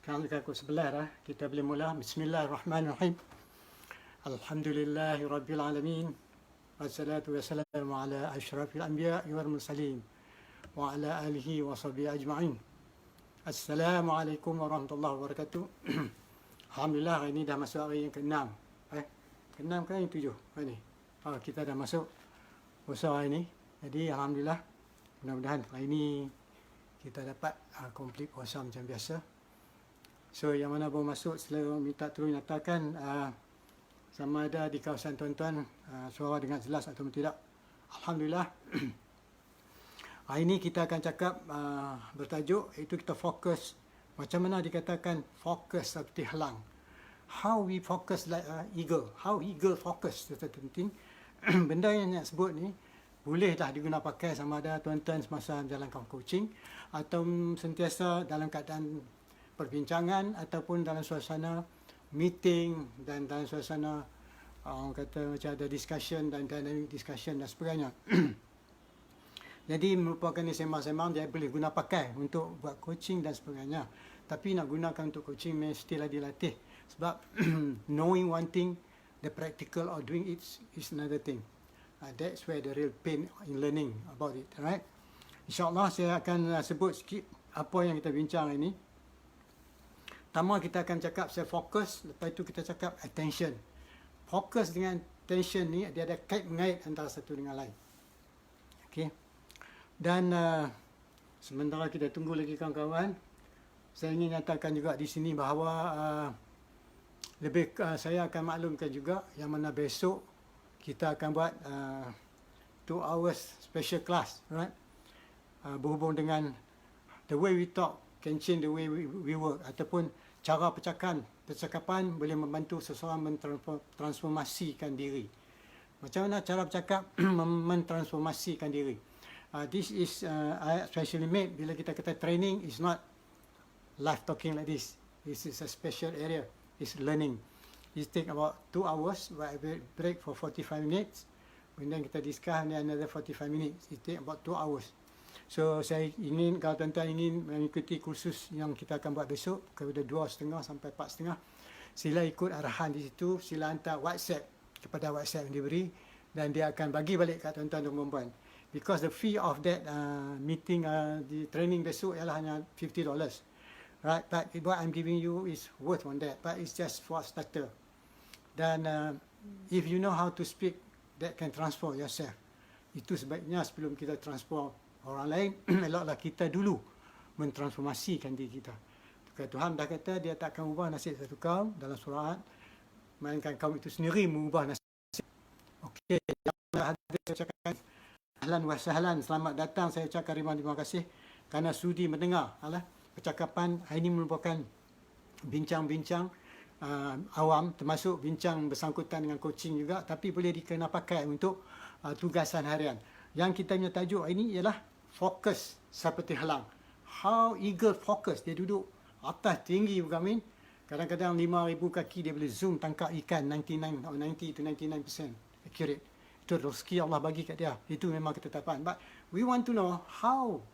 Sekarang dekat pukul 11 dah. Kita boleh mula. Bismillahirrahmanirrahim. Alhamdulillahi Rabbil Alamin. Wassalatu wassalamu ala ashrafil anbiya wal mursalin. Wa ala alihi wa sahbihi ajma'in. Assalamualaikum warahmatullahi wabarakatuh. Alhamdulillah, hari ini dah masuk hari yang ke-6. Ke-6 ke yang 7? Hari ni. Kita dah masuk puasa hari ni. Jadi Alhamdulillah, mudah-mudahan hari ini kita dapat complete puasa macam biasa. So yang mana baru masuk, selalu minta terus nyatakan sama ada di kawasan tuan-tuan suara dengan jelas atau tidak. Alhamdulillah. Hari ini kita akan cakap bertajuk, iaitu kita fokus. Macam mana dikatakan fokus seperti helang. How we focus like eagle. How eagle focus, itu penting. Benda yang nak sebut ni boleh dah diguna pakai sama ada tuan-tuan semasa menjalankan coaching atau sentiasa dalam keadaan perbincangan ataupun dalam suasana meeting dan dalam suasana orang kata macam ada discussion dan dynamic discussion dan sebagainya. Jadi merupakan sembang-sembang dia boleh guna pakai untuk buat coaching dan sebagainya. Tapi nak gunakan untuk coaching mestilah dilatih. Sebab knowing one thing, the practical or doing it is another thing. That's where the real pain in learning about it, right? InsyaAllah saya akan sebut sikit apa yang kita bincang ini. Pertama kita akan cakap self-focus, lepas itu kita cakap attention. Fokus dengan attention ni dia ada kait-mengait antara satu dengan lain. Okey. Dan sementara kita tunggu lagi kawan-kawan, saya ingin nyatakan juga di sini bahawa saya akan maklumkan juga yang mana besok kita akan buat 2 hours special class, right? Berhubung dengan the way we talk can change the way we work, ataupun cara percakapan boleh membantu seseorang mentransformasikan diri. Macam mana cara bercakap mentransformasikan diri? This is specially made. Bila kita kata training, is not live talking like this. This is a special area. It's learning. It take about 2 hours, break for 45 minutes. And then kita discuss another 45 minutes. It take about 2 hours. So saya ingin, kalau tuan-tuan ingin mengikuti kursus yang kita akan buat besok, kepada 2.30 sampai 4.30, sila ikut arahan di situ, sila hantar WhatsApp kepada WhatsApp yang diberi dan dia akan bagi balik kat tuan-tuan dan perempuan. Because the fee of that meeting, the training besok ialah hanya $50. Right, but what I'm giving you is worth on that, but it's just for starter. Dan if you know how to speak, that can transform yourself. Itu sebaiknya sebelum kita transform orang lain, eloklah kita dulu mentransformasikan diri kita. Tuhan dah kata dia tak akan ubah nasib satu kaum dalam surah, melainkan kaum itu sendiri mengubah nasib. Okey, yang hadir saya ucapkan ahlan wa sahlan, selamat datang, saya ucapkan terima kasih kerana sudi mendengar percakapan. Ini merupakan bincang-bincang awam, termasuk bincang bersangkutan dengan coaching juga, tapi boleh dikena pakai untuk tugasan harian. Yang kita punya tajuk ini ialah fokus seperti helang. How eagle focus, dia duduk atas tinggi bergamin, kadang-kadang 5,000 kaki dia boleh zoom tangkap ikan 99 or 90 to 99% accurate. Itu rezeki Allah bagi kat dia. Itu memang ketetapan. But we want to know how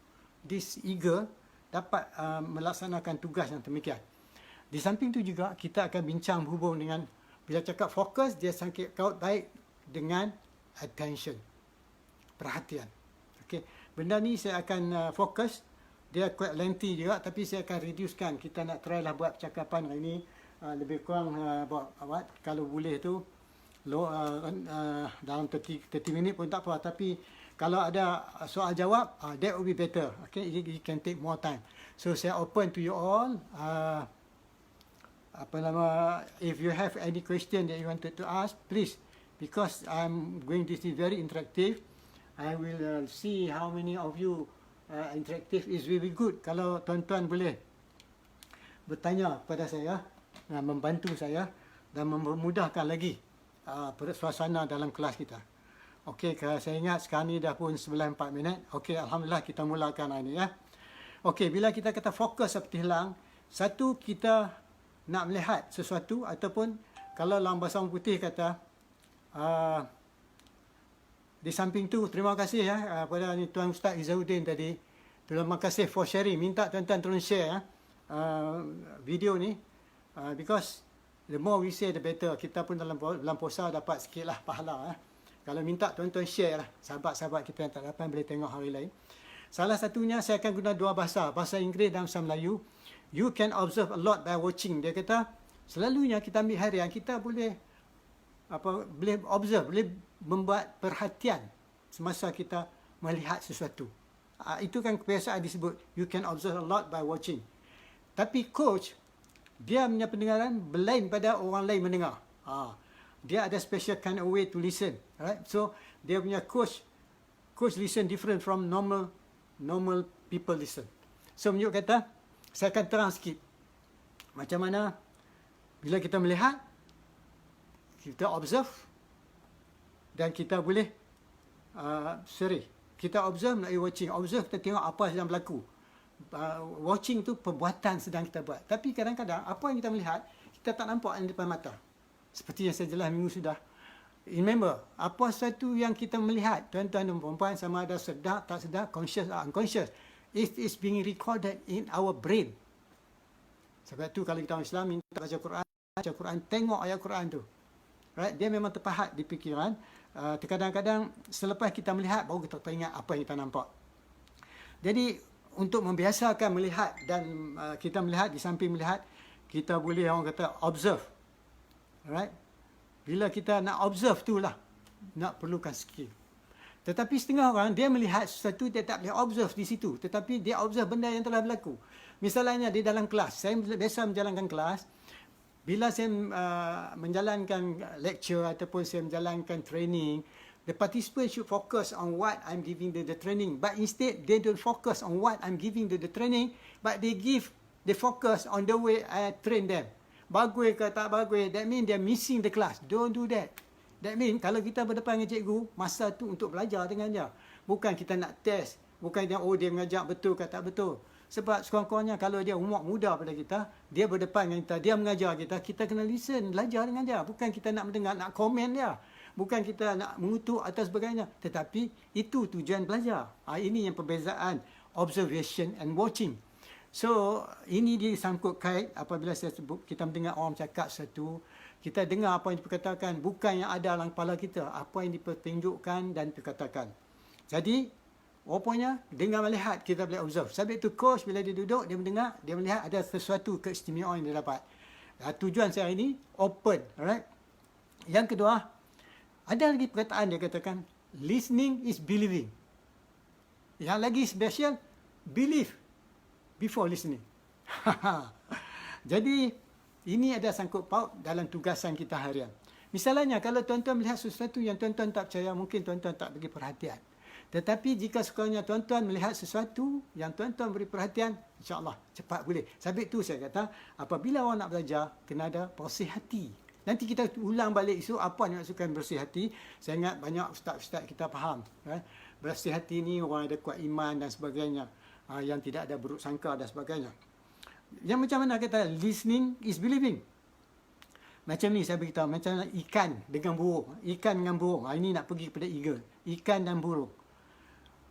this eagle dapat melaksanakan tugas yang demikian. Di samping itu juga kita akan bincang berhubung dengan, bila cakap fokus, dia sangkut kaut baik dengan attention, perhatian. Okey, benda ni saya akan fokus, dia quite lengthy juga, tapi saya akan reducekan. Kita nak try lah buat percakapan hari ni lebih kurang kalau boleh tu dalam 30 minit pun tak apa, tapi kalau ada soal jawab, that will be better. Okay, it can take more time. So saya open to you all. If you have any question that you wanted to ask, please, because I'm going to be very interactive. I will see how many of you interactive is really good. Kalau tuan-tuan boleh bertanya kepada saya, membantu saya dan memudahkan lagi suasana dalam kelas kita. Okey, saya ingat sekarang ni dah pun 9:04 minit. Okey, Alhamdulillah kita mulakan hari ni ya. Okey, bila kita kata fokus seperti hilang, satu, kita nak melihat sesuatu, ataupun kalau dalam bahasa orang putih kata di samping tu, terima kasih pada Tuan Ustaz Izzaudin tadi. Terima kasih for sharing. Minta tuan-tuan tolong share video ni, because the more we share the better. Kita pun dalam bulan puasa dapat sikit lah pahala. Kalau minta tuan-tuan share lah, sahabat-sahabat kita yang tak dapat boleh tengok hari lain. Salah satunya saya akan guna dua bahasa, bahasa Inggeris dan bahasa Melayu. You can observe a lot by watching. Dia kata selalunya kita ambil harian, kita boleh observe, boleh membuat perhatian semasa kita melihat sesuatu. Itu kan kebiasaan disebut you can observe a lot by watching. Tapi coach, dia punya pendengaran lain pada orang lain mendengar. Dia ada special kind of way to listen, right? So dia punya coach listen different from normal people listen. So menurut kata, saya akan terang sikit macam mana bila kita melihat, kita observe dan kita boleh kita observe melalui watching. Observe, kita tengok apa sedang berlaku. Watching tu perbuatan sedang kita buat. Tapi kadang-kadang apa yang kita melihat, kita tak nampak di depan mata. Seperti yang saya jelas minggu sudah. Remember, apa sesuatu yang kita melihat, tuan-tuan dan puan-puan, sama ada sedar, tak sedar, conscious atau unconscious, it is being recorded in our brain. Sebab tu kalau kita orang Islam minta baca Quran, tengok ayat Quran tu. Right? Dia memang terpahat di fikiran. Terkadang-kadang selepas kita melihat, baru kita teringat apa yang kita nampak. Jadi, untuk membiasakan melihat dan kita melihat, di samping melihat, kita boleh orang kata observe. Alright? Bila kita nak observe tu lah, nak perlukan skill. Tetapi setengah orang, dia melihat sesuatu, dia tak boleh observe di situ. Tetapi dia observe benda yang telah berlaku. Misalnya di dalam kelas, saya biasa menjalankan kelas. Bila saya menjalankan lecture ataupun saya menjalankan training, the participants should focus on what I'm giving the training. But instead, they don't focus on what I'm giving the training, but they focus on the way I train them. Bagus ke tak bagus, that means they're missing the class. Don't do that. That means kalau kita berdepan dengan cikgu, masa tu untuk belajar dengan dia. Bukan kita nak test. Bukan dia mengajar betul ke tak betul. Sebab sekurang-kurangnya kalau dia umur muda pada kita, dia berdepan dengan kita, dia mengajar kita, kita kena listen, belajar dengan dia. Bukan kita nak mendengar, nak komen dia. Bukan kita nak mengutuk atau sebagainya. Tetapi itu tujuan belajar. Ini yang perbezaan observation and watching. So, ini disangkut kait apabila saya sebut, kita mendengar orang cakap sesuatu, kita dengar apa yang diperkatakan, bukan yang ada dalam kepala kita, apa yang dipertunjukkan dan diperkatakan. Jadi, rupanya dengan melihat kita boleh observe. Sebab itu coach bila dia duduk, dia mendengar, dia melihat ada sesuatu keistimewaan yang dia dapat. Tujuan saya ini open, alright. Yang kedua, ada lagi perkataan dia katakan listening is believing. Yang lagi special, believe before listening. Jadi ini ada sangkut paut dalam tugasan kita harian. Misalnya kalau tuan-tuan melihat sesuatu yang tuan-tuan tak percaya, mungkin tuan-tuan tak bagi perhatian. Tetapi jika sekiranya tuan-tuan melihat sesuatu yang tuan-tuan beri perhatian, insya-Allah cepat boleh. Sebab itu saya kata, apabila orang nak belajar, kena ada bersih hati. Nanti kita ulang balik isu apa yang maksudkan bersih hati. Saya ingat banyak ustaz-ustaz kita faham. Bersih hati ni orang ada kuat iman dan sebagainya. Yang tidak ada buruk sangka dan sebagainya. Yang macam mana kata listening is believing. Macam ni saya beritahu, macam ikan dengan burung. Ikan dengan burung. Ini nak pergi kepada eagle. Ikan dan burung.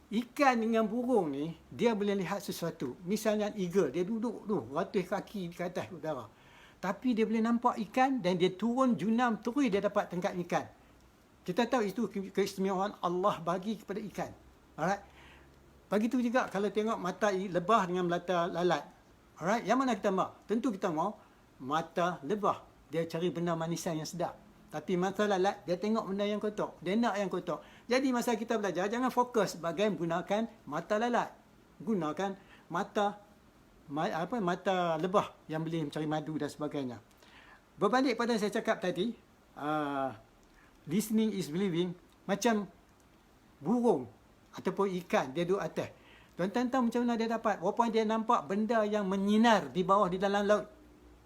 Ikan dengan burung ni, dia boleh lihat sesuatu. Misalnya eagle, dia duduk tu, ratus kaki ke atas udara. Tapi dia boleh nampak ikan dan dia turun junam terus dia dapat tangkap ikan. Kita tahu itu keistimewaan Allah bagi kepada ikan. Alright. Begitu juga kalau tengok mata lebah dengan mata lalat. Alright, yang mana kita mau? Tentu kita mau mata lebah. Dia cari benda manisan yang sedap. Tapi mata lalat, dia tengok benda yang kotor. Dia nak yang kotor. Jadi masa kita belajar, jangan fokus bagaimana menggunakan mata lalat. Gunakan mata lebah yang boleh mencari madu dan sebagainya. Berbalik pada saya cakap tadi, listening is believing. Macam burung ataupun ikan, dia duduk atas. Tuan-tuan tahu macam mana dia dapat? Walaupun dia nampak benda yang menyinar di bawah di dalam laut.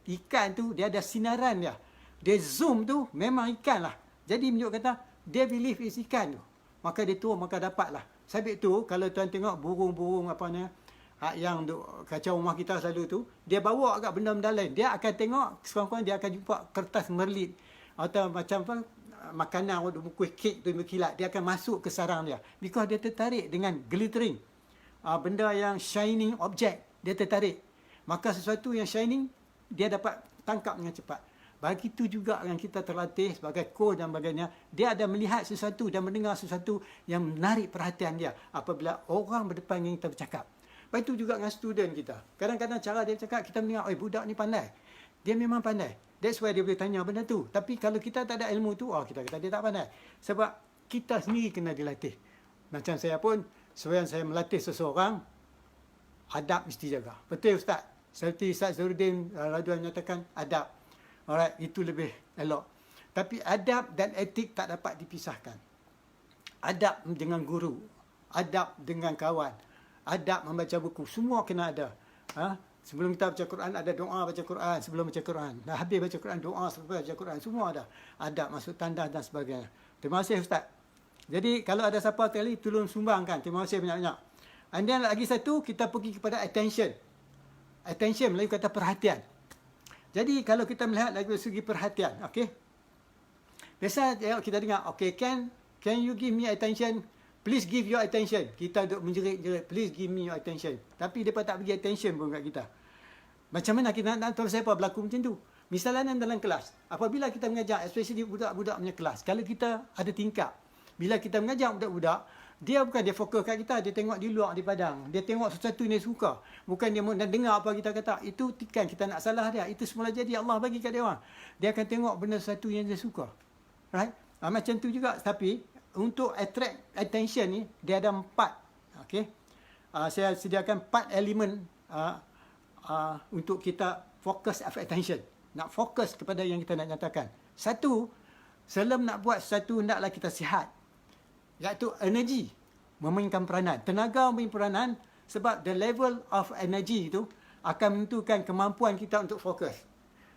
Ikan tu, dia ada sinaran dia. Dia zoom tu, memang ikan lah. Jadi menunjuk kata, dia believe is ikan tu. Maka dia turun, maka dapatlah. Sebab tu, kalau tuan tengok burung-burung yang kacau rumah kita selalu tu, dia bawa agak benda-benda lain. Dia akan tengok, sekurang-kurang dia akan jumpa kertas merlit. Atau macam makanan, kuih kek tu berkilat. Dia akan masuk ke sarang dia. Because dia tertarik dengan glittering. Benda yang shining object, dia tertarik. maka sesuatu yang shining, dia dapat tangkap dengan cepat. Begitu juga yang kita terlatih sebagai coach dan sebagainya, dia ada melihat sesuatu dan mendengar sesuatu yang menarik perhatian dia apabila orang berdepan yang kita bercakap. Begitu juga dengan student kita. Kadang-kadang cara dia cakap, kita mendengar, budak ni pandai. Dia memang pandai. That's why dia boleh tanya benda tu. Tapi kalau kita tak ada ilmu tu, kita kata dia tak pandai. Sebab kita sendiri kena dilatih. Macam saya pun, sebab saya melatih seseorang, adab mesti jaga. Betul Ustaz? Seperti Ustaz Zahruddin Radwan nyatakan, adab. Alright, itu lebih elok. Tapi adab dan etik tak dapat dipisahkan. Adab dengan guru, adab dengan kawan, adab membaca buku, semua kena ada. Sebelum kita baca Quran, ada doa baca Quran sebelum baca Quran. Dah habis baca Quran, doa selepas baca Quran, semua ada. Adab masuk tandas dan sebagainya. Terima kasih Ustaz. Jadi kalau ada siapa kali, tolong sumbangkan. Terima kasih banyak-banyak. And then lagi satu, kita pergi kepada attention. Attention Melayu kata perhatian. Jadi kalau kita melihat dari segi perhatian, okey. Biasa kita dengar, okey, can you give me attention? Please give your attention. Kita duk menjerit-jerit, please give me your attention. Tapi mereka tak bagi attention pun kat kita. Macam mana kita nak tahu siapa berlaku macam tu? Misalnya dalam kelas, apabila kita mengajar, especially budak-budak punya kelas, kalau kita ada tingkap, bila kita mengajar budak-budak, dia bukan dia fokus kat kita, dia tengok di luar di padang. Dia tengok sesuatu yang dia suka. Bukan dia nak dengar apa kita kata. Itu kan kita nak salah dia. Itu semula jadi Allah bagi kat dia orang. Dia akan tengok benda sesuatu yang dia suka. Right? Macam tu juga. Tapi untuk attract attention ni, dia ada 4. Okay? Saya sediakan 4 elemen untuk kita focus of attention. Nak fokus kepada yang kita nak nyatakan. Satu, sebelum nak buat sesuatu, hendaklah kita sihat. Iaitu energi memainkan peranan. Tenaga memainkan peranan sebab the level of energy itu akan menentukan kemampuan kita untuk fokus.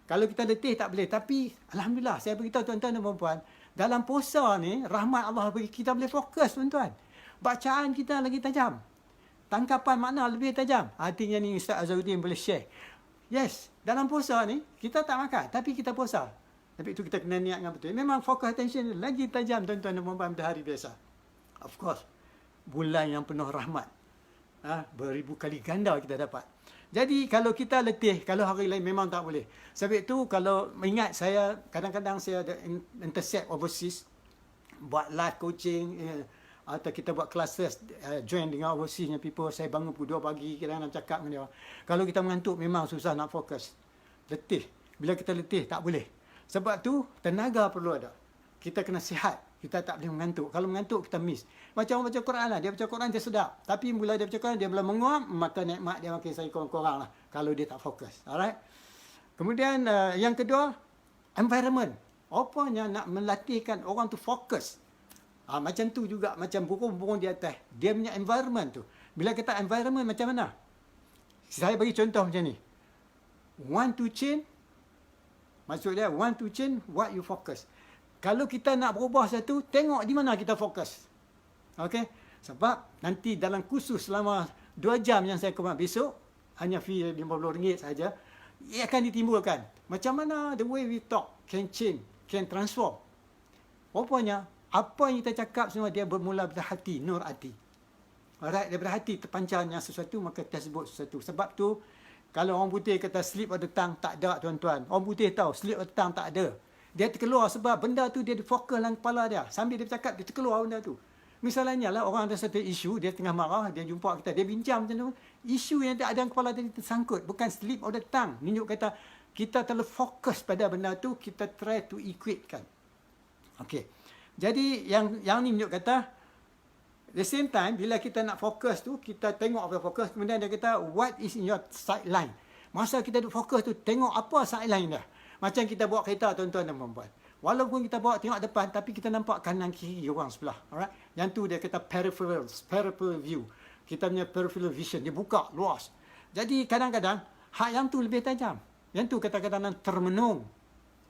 Kalau kita letih tak boleh. Tapi Alhamdulillah, saya beritahu tuan-tuan dan puan-puan, dalam puasa ni, rahmat Allah bagi kita boleh fokus tuan-tuan. Bacaan kita lagi tajam. Tangkapan makna lebih tajam. Artinya ni Ustaz Azharuddin boleh share. Yes, dalam puasa ni, kita tak makan. Tapi kita puasa. Tapi itu kita kena niat dengan betul. Memang fokus attention lagi tajam tuan-tuan dan puan-puan pada hari biasa. Of course, bulan yang penuh rahmat. Beribu kali ganda kita dapat. Jadi kalau kita letih, kalau hari lain memang tak boleh. Sebab itu kalau ingat saya, kadang-kadang saya ada intercept overseas, buat live coaching, atau kita buat classes, join dengan overseas people. Saya bangun pukul 2 pagi, kadang-kadang cakap dengan dia. Kalau kita mengantuk, memang susah nak fokus. Letih. Bila kita letih, tak boleh. Sebab tu, tenaga perlu ada. Kita kena sihat. Kita tak boleh mengantuk. Kalau mengantuk, kita miss. Macam orang baca Quran lah. Dia baca Quran, dia sedap. Tapi bila dia baca Quran, dia mula menguap, maka nikmat dia makin saya kurang-kurang lah. Kalau dia tak fokus. Alright? Kemudian, yang kedua, environment. Apanya nak melatihkan orang tu fokus. Macam tu juga, macam burung-burung di atas. Dia punya environment tu. Bila kata environment, macam mana? Saya bagi contoh macam ni. Want to change, maksud dia, want to change what you focus. Kalau kita nak berubah satu, tengok di mana kita fokus. Okey? Sebab nanti dalam kursus selama 2 jam yang saya kemas besok, hanya fee RM50 saja, ia akan ditimbulkan. Macam mana the way we talk can change, can transform. Rupanya, apa yang kita cakap semua dia bermula dari hati, nur hati. Alright, daripada hati terpancarnya sesuatu, maka kita sebut sesuatu. Sebab tu, kalau orang putih kata slip of the tongue, tak ada tuan-tuan. Orang putih tahu, slip of the tongue tak ada. Dia terkeluar sebab benda tu dia fokus dalam kepala dia. Sambil dia bercakap, dia terkeluar benda tu. Misalnya lah, orang ada satu isu, dia tengah marah, dia jumpa kita, dia bincang macam tu. Isu yang ada dalam kepala dia tersangkut. Bukan slip of the tongue. Menunjuk kata, kita terlalu fokus pada benda tu, kita try to equate kan. Okey. Jadi, yang ni menunjuk kata, the same time, bila kita nak fokus tu, kita tengok apa fokus. Kemudian dia kata, what is in your sideline? Masa kita duk fokus tu, tengok apa sideline dia. Macam kita bawa kereta tuan-tuan dan puan-puan. Walaupun kita bawa tengok depan, tapi kita nampak kanan kiri orang sebelah. Alright? Yang tu dia kata peripheral view. Kita punya peripheral vision. Dia buka, luas. Jadi kadang-kadang, hak yang tu lebih tajam. Yang tu kadang-kadang termenung.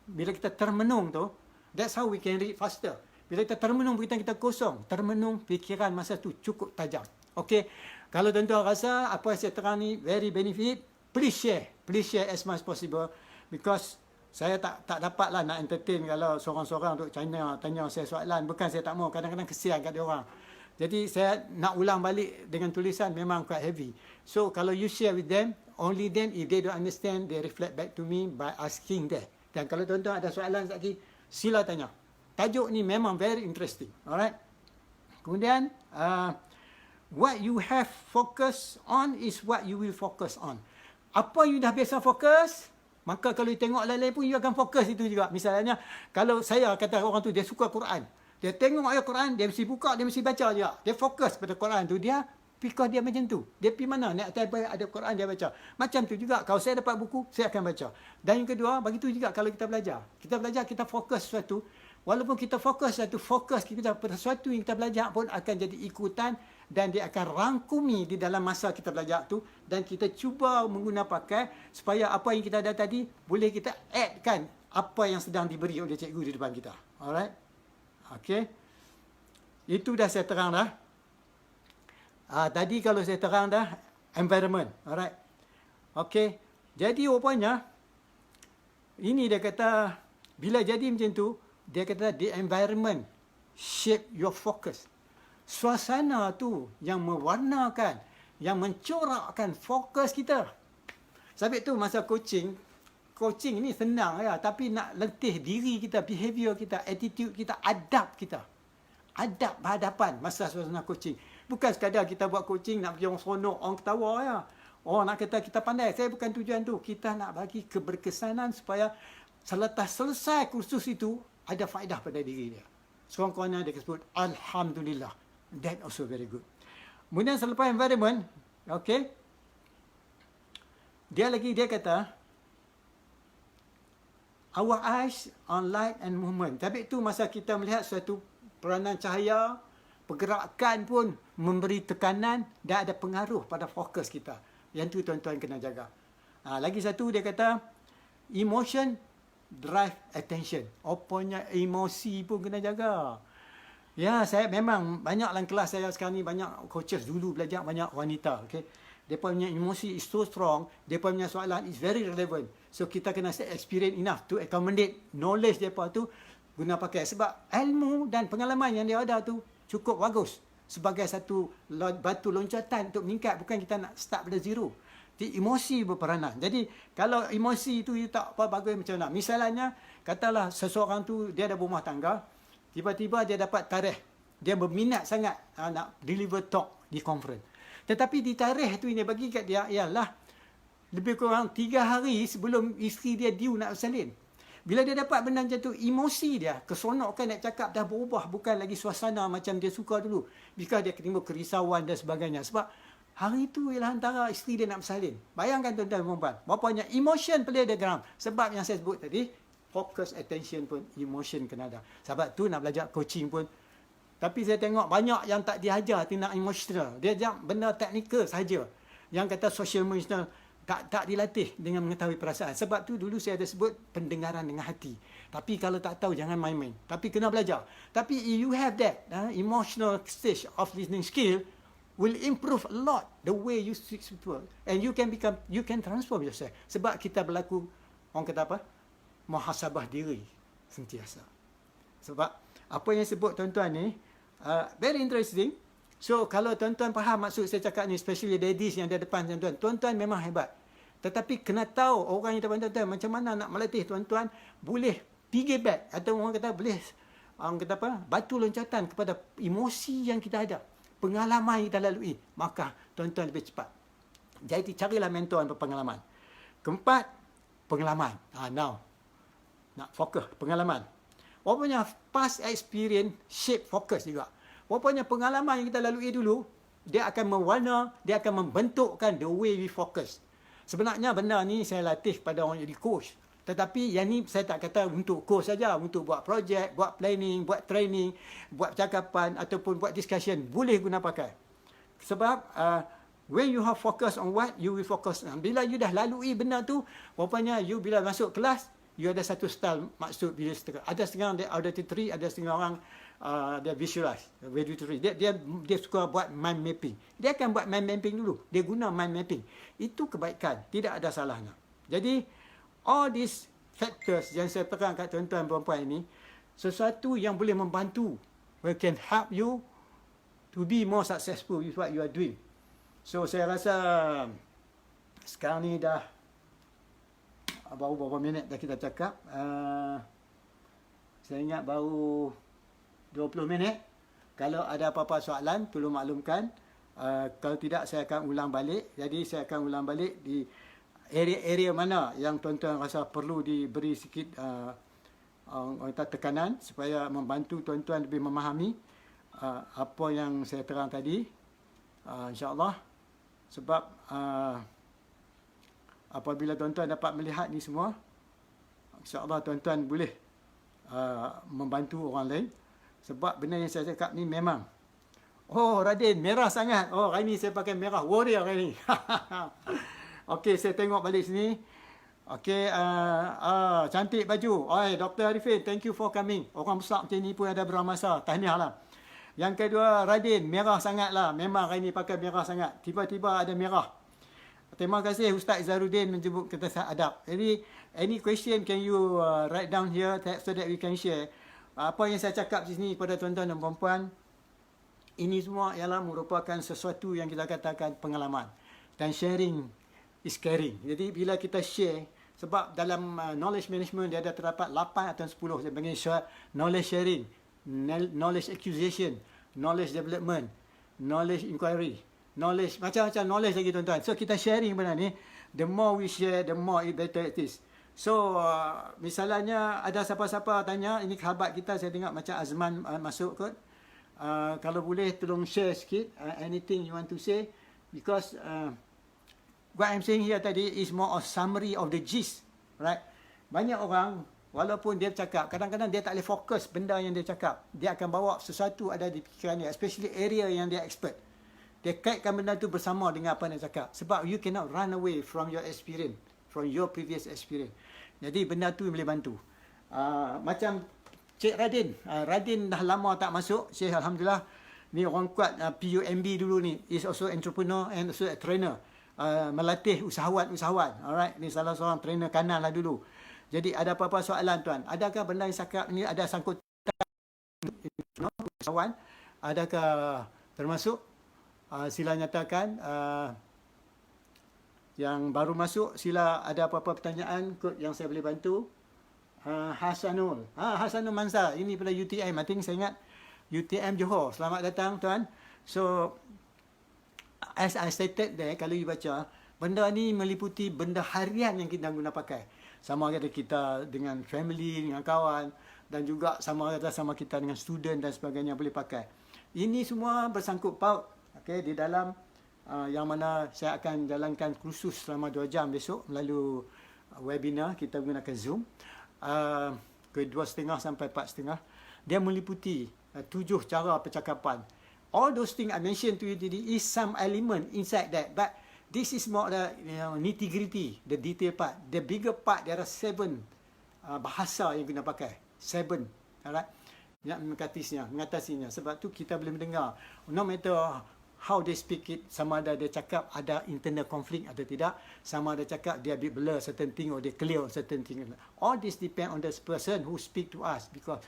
Bila kita termenung tu, that's how we can read faster. Bila kita termenung, kita kosong. Termenung, fikiran masa tu cukup tajam. Okay? Kalau tuan-tuan rasa apa yang saya terang ni very benefit, please share. Please share as much as possible. Because saya tak dapatlah nak entertain kalau seorang-seorang untuk tanya saya soalan. Bukan saya tak mau. Kadang-kadang kesian kat dia orang. Jadi saya nak ulang balik dengan tulisan memang quite heavy. So kalau you share with them, only then if they don't understand, they reflect back to me by asking them. Dan kalau tuan-tuan ada soalan lagi, sila tanya. Tajuk ni memang very interesting. Alright. Kemudian, what you have focus on is what you will focus on. Apa you dah biasa fokus, maka kalau you tengok lain-lain pun, you akan fokus itu juga. Misalnya, kalau saya kata orang tu, dia suka Quran. Dia tengok ayat Quran, dia mesti buka, dia mesti baca juga. Dia fokus pada Quran tu. Dia, because dia macam tu. Dia pergi mana? Nak ada Quran, dia baca. Macam tu juga. Kalau saya dapat buku, saya akan baca. Dan yang kedua, begitu juga kalau kita belajar. Kita belajar, kita fokus sesuatu. Walaupun kita fokus kita pada sesuatu yang kita belajar pun akan jadi ikutan dan dia akan rangkumi di dalam masa kita belajar tu dan kita cuba mengguna pakai supaya apa yang kita ada tadi boleh kita add-kan apa yang sedang diberi oleh cikgu di depan kita. Alright? Okey. Itu dah saya terang dah. Tadi kalau saya terang dah environment. Alright. Okey. Jadi rupanya ini dia kata bila jadi macam tu, dia kata the environment shape your focus. Suasana tu yang mewarnakan, yang mencorakkan fokus kita. Sebab tu masa coaching ni senang ya, tapi nak letih diri kita, behavior kita, attitude kita, adab kita. Adab berhadapan masa suasana coaching. Bukan sekadar kita buat coaching nak bagi orang seronok, orang ketawa ya. Orang nak kata kita pandai. Saya bukan tujuan tu. Kita nak bagi keberkesanan supaya selepas selesai kursus itu, ada faedah pada diri dia. Sekurang-kurangnya dia sebut Alhamdulillah. That also very good. Kemudian selepas environment, okay, dia kata, our eyes on light and movement. Tapi itu masa kita melihat suatu peranan cahaya, pergerakan pun memberi tekanan dan ada pengaruh pada fokus kita. Yang tu tuan-tuan kena jaga. Lagi satu dia kata, emotion drive attention. Opanya emosi pun kena jaga. Ya, saya memang banyak dalam kelas saya sekarang ni, banyak coaches dulu belajar banyak wanita. Okay? Mereka punya emosi is so strong, mereka punya soalan is very relevant. So kita kena experience enough to accommodate knowledge mereka tu guna pakai. Sebab ilmu dan pengalaman yang dia ada tu cukup bagus sebagai satu batu loncatan untuk meningkat. Bukan kita nak start pada zero. Di emosi berperanan. Jadi kalau emosi itu tak apa bagus macam mana. Misalnya katalah seseorang tu dia ada berumah tangga, tiba-tiba dia dapat tarikh. Dia berminat sangat nak deliver talk di conference. Tetapi di tarikh tu ini bagi kat dia ialah lebih kurang 3 hari sebelum isteri dia due nak bersalin. Bila dia dapat benda macam tu, emosi dia, keseronokan nak cakap dah berubah. Bukan lagi suasana macam dia suka dulu. Bila dia timbul kerisauan dan sebagainya. Sebab hari itu ialah antara isteri dia nak bersalin. Bayangkan tuan-tuan dan puan-puan. Bapaknya emotion play the ground. Sebab yang saya sebut tadi, focus attention pun emotion kena ada. Sebab tu nak belajar coaching pun. Tapi saya tengok banyak yang tak diajar tindak emotional. Dia ajar benda teknikal saja. Yang kata social emotional tak dilatih dengan mengetahui perasaan. Sebab tu dulu saya ada sebut pendengaran dengan hati. Tapi kalau tak tahu jangan main-main. Tapi kena belajar. Tapi you have that emotional stage of listening skill will improve a lot the way you speak to people. And you can transform yourself. Sebab kita berlaku, orang kata apa? Muhasabah diri sentiasa. Sebab apa yang sebut tuan-tuan ni, very interesting. So kalau tuan-tuan faham maksud saya cakap ni, especially ladies yang ada depan tuan-tuan, tuan-tuan memang hebat. Tetapi kena tahu orang yang depan tuan-tuan macam mana nak melatih tuan-tuan boleh piggyback atau orang kata boleh batu loncatan kepada emosi yang kita ada, pengalaman yang kita lalui, maka tuan-tuan lebih cepat. Jadi carilah mentor berpengalaman. Keempat, pengalaman. Now nak fokus pengalaman. Rupanya past experience shape focus juga. Rupanya pengalaman yang kita lalui dulu, dia akan mewarna, dia akan membentukkan the way we focus. Sebenarnya benda ni saya latih pada orang jadi coach. Tetapi yang ni saya tak kata untuk coach saja, untuk buat projek, buat planning, buat training, buat percakapan ataupun buat discussion, boleh guna pakai. Sebab when you have focus on what, you will focus on. Bila you dah lalui benda tu, rupanya you bila masuk kelas, you ada satu style maksud bila setengah. Ada setengah dia auditory, ada setengah orang dia visualize, auditory. Dia suka buat mind mapping. Dia akan buat mind mapping dulu. Dia guna mind mapping. Itu kebaikan, tidak ada salahnya. Jadi all these factors yang saya terang kat tuan-tuan puan-puan ini, sesuatu yang boleh membantu, will can help you to be more successful with what you are doing. So saya rasa sekarang ni dah baru berapa minit dah kita cakap. Saya ingat baru 20 minit. Kalau ada apa-apa soalan, tolong maklumkan. Kalau tidak, saya akan ulang balik. Jadi saya akan ulang balik di area-area mana yang tuan-tuan rasa perlu diberi sikit tekanan supaya membantu tuan-tuan lebih memahami apa yang saya terang tadi. InsyaAllah. Sebab apabila tuan-tuan dapat melihat ni semua, InsyaAllah tuan-tuan boleh membantu orang lain. Sebab benda yang saya cakap ni memang, oh Radin, merah sangat. Oh, hari ni saya pakai merah. Warrior hari ni. Okey, saya tengok balik sini. Okey, cantik baju. Oi, Dr. Arifin, thank you for coming. Orang besar macam ni pun ada beramasa. Tahniah lah. Yang kedua, Radin, merah sangat lah. Memang hari ni pakai merah sangat. Tiba-tiba ada merah. Terima kasih Ustaz Izharuddin menjemput kita adab. Jadi, any question can you write down here so that we can share. Apa yang saya cakap di sini kepada tuan-tuan dan puan-puan, ini semua ialah merupakan sesuatu yang kita katakan pengalaman. Dan sharing is caring. Jadi bila kita share, sebab dalam knowledge management dia ada terdapat 8 atau 10. Saya panggil knowledge sharing, knowledge acquisition, knowledge development, knowledge inquiry, knowledge, macam-macam knowledge lagi tuan-tuan. So kita sharing benda ni, the more we share, the more it better it is. So, misalnya ada siapa-siapa tanya, ini sahabat kita, saya tengok macam Azman masuk kot. Kalau boleh tolong share sikit anything you want to say, because what I'm saying here tadi is more of summary of the gist, right? Banyak orang, walaupun dia cakap, kadang-kadang dia tak boleh fokus benda yang dia cakap. Dia akan bawa sesuatu ada di fikiran dia, especially area yang dia expert. Dia kaitkan benda tu bersama dengan apa yang dia cakap. Sebab you cannot run away from your experience, from your previous experience. Jadi benda tu boleh bantu. Macam Cik Radin. Radin dah lama tak masuk. Syekh Alhamdulillah. Ni orang kuat PUMB dulu ni. Is also entrepreneur and also a trainer. Melatih usahawan-usahawan. Alright. Ni salah seorang trainer kanan lah dulu. Jadi ada apa-apa soalan tuan? Adakah benda yang cakap ni ada sangkutan usahawan? Adakah termasuk? Sila nyatakan. Yang baru masuk, sila ada apa-apa pertanyaan kot yang saya boleh bantu. Hasanul. Hasanul Mansa. Ini pada UTM. I think saya ingat UTM Johor. Selamat datang tuan. So, as I stated there, kalau you baca, benda ni meliputi benda harian yang kita guna pakai. Sama ada kita dengan family, dengan kawan, dan juga sama ada sama kita dengan student dan sebagainya boleh pakai. Ini semua bersangkut paut, okay, di dalam yang mana saya akan jalankan kursus selama 2 jam besok melalui webinar. Kita menggunakan Zoom ke 2.30 sampai 4.30. Dia meliputi 7 cara percakapan. All those things I mentioned to you today is some element inside that, but this is more the nitty-gritty, the detail part. The bigger part, there are 7 bahasa yang kena pakai. 7, alright, yang mengatasinya. Sebab tu kita boleh mendengar, no matter how they speak it, sama ada dia cakap ada internal conflict atau tidak, sama ada cakap dia bit blur certain thing or dia clear certain thing. All this depend on the person who speak to us, because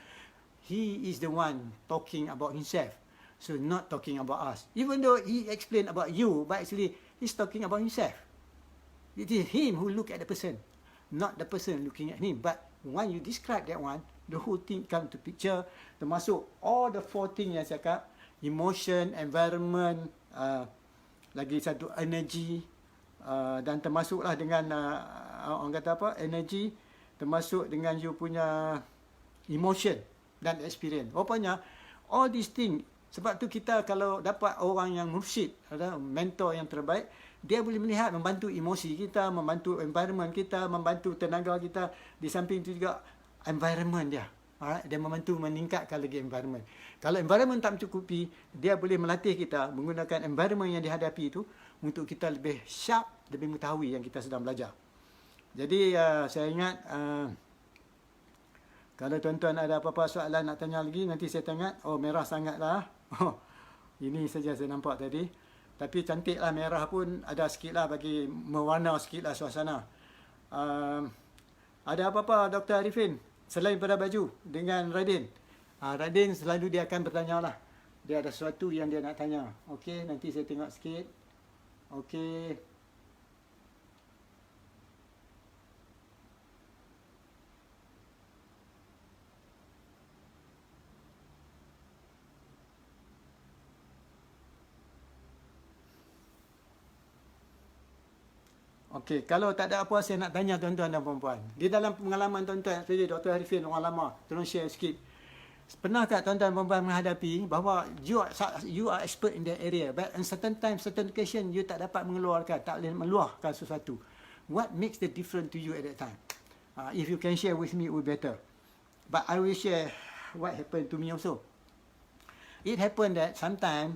he is the one talking about himself, so not talking about us. Even though he explain about you, but actually he's talking about himself. It is him who look at the person, not the person looking at him. But when you describe that one, the whole thing come to picture, termasuk all the 4 things yang saya cakap. Emotion, environment, lagi satu energy, dan termasuklah dengan orang kata apa, energy, termasuk dengan you punya emotion dan experience. Rupanya all these things, sebab tu kita kalau dapat orang yang mursyid, mentor yang terbaik, dia boleh melihat, membantu emosi kita, membantu environment kita, membantu tenaga kita. Di samping itu juga environment dia. Alright, dia membantu meningkatkan lagi environment. Kalau environment tak mencukupi, dia boleh melatih kita menggunakan environment yang dihadapi itu untuk kita lebih sharp, lebih mengetahui yang kita sedang belajar. Jadi saya ingat kalau tuan-tuan ada apa-apa soalan nak tanya lagi, nanti saya tanya. Oh, merah sangatlah. Oh, ini saja saya nampak tadi. Tapi cantiklah, merah pun ada sikitlah bagi mewarna sikitlah suasana. Ada apa-apa Dr. Arifin? Selain pada baju dengan Radin. Radin selalu dia akan bertanya lah. dia ada sesuatu yang dia nak tanya. Okey, nanti saya tengok sikit. Okey. Okey, kalau tak ada apa saya nak tanya tuan-tuan dan puan-puan. Di dalam pengalaman tuan-tuan, seperti Dr. Harifin, orang lama, tolong share sikit. Pernahkah tuan-tuan dan puan-puan menghadapi bahawa you are expert in that area, but in certain time, certain occasion, you tak dapat mengeluarkan, tak boleh meluahkan sesuatu. What makes the difference to you at that time? If you can share with me, it would be better. But I will share what happened to me also. It happened that sometimes,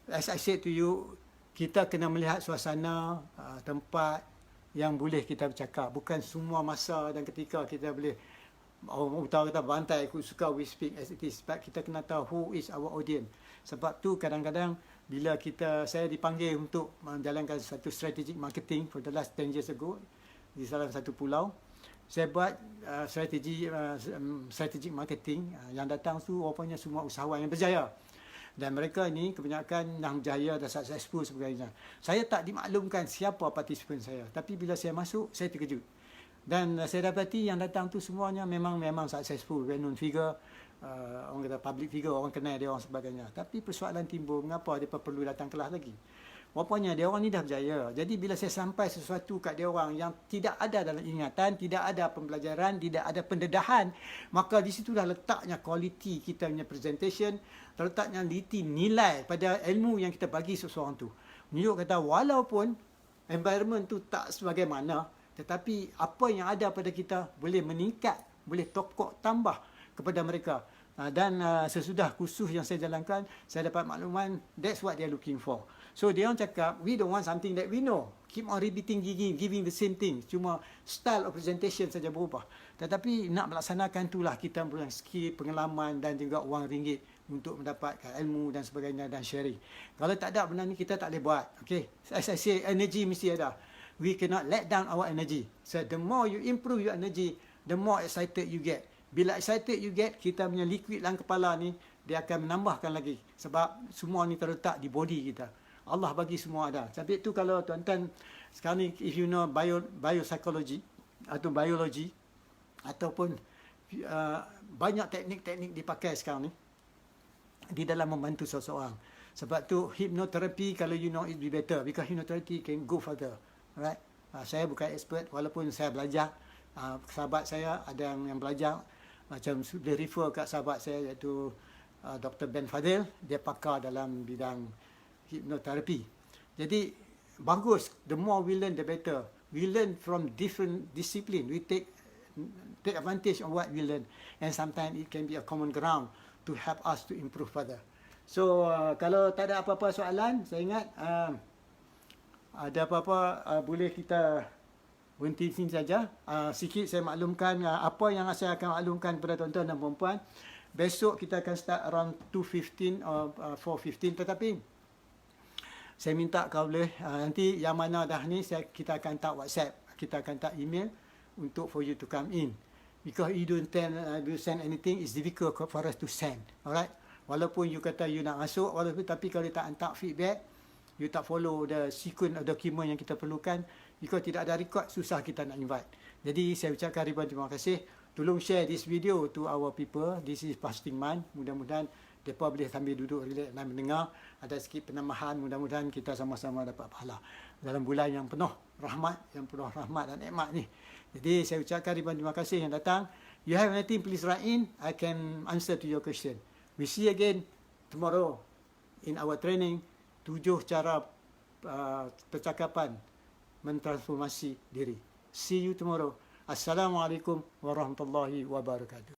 as I said to you, kita kena melihat suasana, tempat yang boleh kita bercakap. Bukan semua masa dan ketika kita boleh, orang utara kata bantai, aku suka we speak as it is. Sebab kita kena tahu who is our audience. Sebab tu kadang-kadang bila saya dipanggil untuk menjalankan satu strategic marketing for the last 10 years ago di salah satu pulau, saya buat strategic marketing. Yang datang tu rupanya semua usahawan yang berjaya. Dan mereka ini kebanyakan yang berjaya dan successful sebagainya. Saya tak dimaklumkan siapa partisipan saya. Tapi bila saya masuk, saya terkejut. Dan saya dapati yang datang tu semuanya memang successful, well-known figure, orang kata public figure, orang kenal dia, orang sebagainya. Tapi persoalan timbul, mengapa dia perlu datang kelas lagi? Rupanya dia orang ni dah berjaya. Jadi bila saya sampai sesuatu kat dia orang yang tidak ada dalam ingatan, tidak ada pembelajaran, tidak ada pendedahan, maka di situ dah letaknya kualiti kita punya presentation, letaknya nilai pada ilmu yang kita bagi seseorang tu. Menunjuk kata walaupun environment tu tak sebagaimana, tetapi apa yang ada pada kita boleh meningkat, boleh tokok tambah kepada mereka. Dan sesudah kursus yang saya jalankan, saya dapat makluman that's what they are looking for. So dia orang cakap, we don't want something that we know. Keep on repeating, giving the same thing. Cuma style of presentation saja berubah. Tetapi nak melaksanakan itulah kita perlu skill, pengalaman dan juga wang ringgit untuk mendapatkan ilmu dan sebagainya dan sharing. Kalau tak ada benda ni kita tak boleh buat. Okay, as I say, energy mesti ada. We cannot let down our energy. So the more you improve your energy, the more excited you get. Bila excited you get, kita punya liquid dalam kepala ni, dia akan menambahkan lagi. Sebab semua ni terletak di body kita. Allah bagi semua ada. Tapi itu kalau tuan-tuan, sekarang ni if you know biopsychology atau biology, ataupun banyak teknik-teknik dipakai sekarang ni, di dalam membantu seseorang. Sebab tu hypnotherapy, kalau you know it be better. Because hypnotherapy can go further. Alright? Saya bukan expert, walaupun saya belajar. Sahabat saya ada yang belajar, macam dia refer kat sahabat saya iaitu Dr. Ben Fadil, dia pakar dalam bidang hypnotherapy. Jadi bagus, the more we learn the better. We learn from different discipline. We take advantage of what we learn, and sometimes it can be a common ground to help us to improve further. So kalau tak ada apa-apa soalan, saya ingat ada apa-apa boleh kita berhenti sini saja. Sikit saya maklumkan apa yang saya akan maklumkan kepada tuan-tuan dan puan-puan. Besok kita akan start around 2:15 or 4:15, tetapi saya minta kalau boleh nanti yang mana dah ni kita akan tak WhatsApp, kita akan tak email untuk for you to come in. Because you don't send anything, it's difficult for us to send. Alright? Walaupun you kata you nak masuk, tapi kalau tak hantar feedback, you tak follow the sequence of document yang kita perlukan, because tidak ada record, susah kita nak invite. Jadi saya ucapkan ribuan terima kasih. Tolong share this video to our people. This is fasting month. Mudah-mudahan mereka boleh sambil duduk relax dan mendengar. Ada sikit penambahan, mudah-mudahan kita sama-sama dapat pahala dalam bulan yang penuh rahmat, dan nikmat ni. Jadi saya ucapkan ribuan terima kasih yang datang. You have anything, please write in. I can answer to your question. We see again tomorrow in our training, 7 cara percakapan mentransformasi diri. See you tomorrow. Assalamualaikum warahmatullahi wabarakatuh.